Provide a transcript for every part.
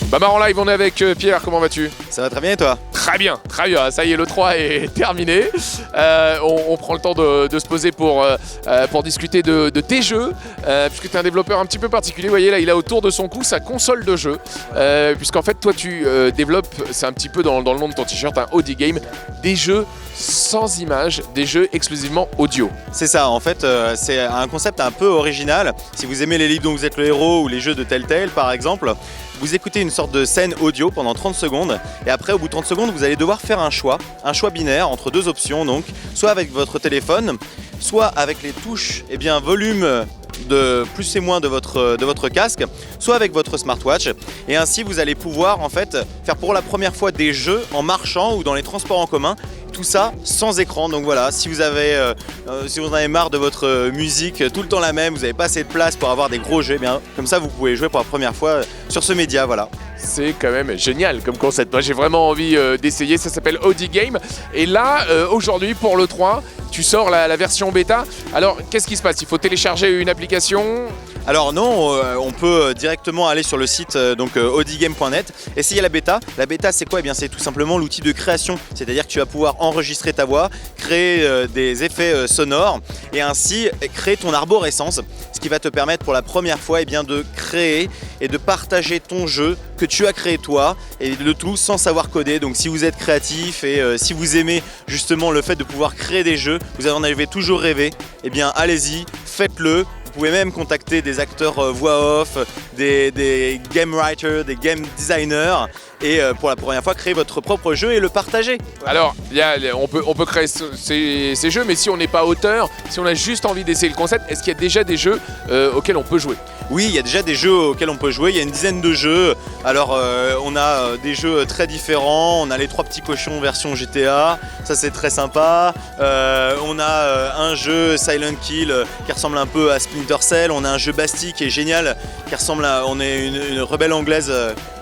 Bamar en live, on est avec Pierre, comment vas-tu? Ça va très bien et toi? Très bien, ça y est, le 3 est terminé. On prend le temps de se poser pour discuter de tes jeux, puisque tu es un développeur un petit peu particulier. Vous voyez là, il a autour de son cou sa console de jeu, puisqu'en fait toi tu développes, c'est un petit peu dans le nom de ton t-shirt, un audio game, des jeux sans images, des jeux exclusivement audio. C'est ça, en fait, c'est un concept un peu original. Si vous aimez les livres dont vous êtes le héros ou les jeux de Telltale par exemple, vous écoutez une sorte de scène audio pendant 30 secondes et après au bout de 30 secondes vous allez devoir faire un choix binaire entre deux options, donc soit avec votre téléphone, soit avec les touches volume de plus et moins de votre casque, soit avec votre smartwatch, et ainsi vous allez pouvoir en fait faire pour la première fois des jeux en marchant ou dans les transports en commun, tout ça sans écran. Donc voilà, si vous en avez marre de votre musique tout le temps la même, vous n'avez pas assez de place pour avoir des gros jeux, bien comme ça vous pouvez jouer pour la première fois sur ce média, voilà. C'est quand même génial comme concept. Moi j'ai vraiment envie d'essayer, ça s'appelle Audio Game. Et là, aujourd'hui pour le 3, tu sors la version bêta. Alors qu'est-ce qui se passe? Il faut télécharger une application? Alors non, on peut directement aller sur le site audigame.net, essayer la bêta. La bêta c'est quoi? Eh bien c'est tout simplement l'outil de création, c'est-à-dire que tu vas pouvoir enregistrer ta voix, créer des effets sonores et ainsi créer ton arborescence, ce qui va te permettre pour la première fois de créer et de partager ton jeu que tu as créé toi, et le tout sans savoir coder. Donc si vous êtes créatif et si vous aimez justement le fait de pouvoir créer des jeux, vous en avez toujours rêvé, eh bien allez-y, faites-le. Vous pouvez même contacter des acteurs voix off, des game writers, des game designers et pour la première fois créer votre propre jeu et le partager. Alors on peut créer ces jeux, mais si on n'est pas auteur, si on a juste envie d'essayer le concept, est-ce qu'il y a déjà des jeux auxquels on peut jouer? Oui, il y a déjà des jeux auxquels on peut jouer, il y a une dizaine de jeux. Alors on a des jeux très différents, on a les 3 petits cochons version GTA, ça c'est très sympa. On a un jeu Silent Kill qui ressemble un peu à Splinter Cell, on a un jeu Bastille qui est génial, qui ressemble à, on est une rebelle anglaise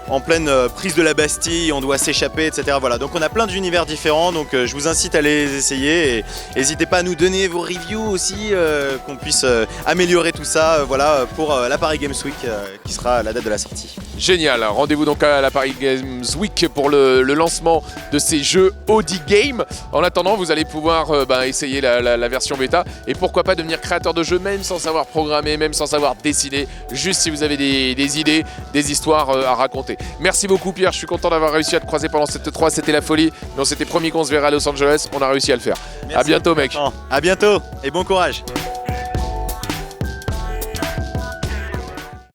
en pleine prise de la Bastille, on doit s'échapper, etc. Voilà, donc on a plein d'univers différents, donc je vous incite à les essayer et n'hésitez pas à nous donner vos reviews aussi, qu'on puisse améliorer tout ça, voilà, pour la Paris Games Week qui sera la date de la sortie. Génial, rendez-vous donc à la Paris Games Week pour le lancement de ces jeux Audio Game. En attendant, vous allez pouvoir essayer la version bêta et pourquoi pas devenir créateur de jeux même sans savoir programmer, même sans savoir dessiner, juste si vous avez des idées, des histoires à raconter. Merci beaucoup Pierre, je suis content d'avoir réussi à te croiser pendant cette 3, c'était la folie, mais on s'était promis qu'on se verrait à Los Angeles, on a réussi à le faire. Merci. À bientôt mec. À bientôt et bon courage.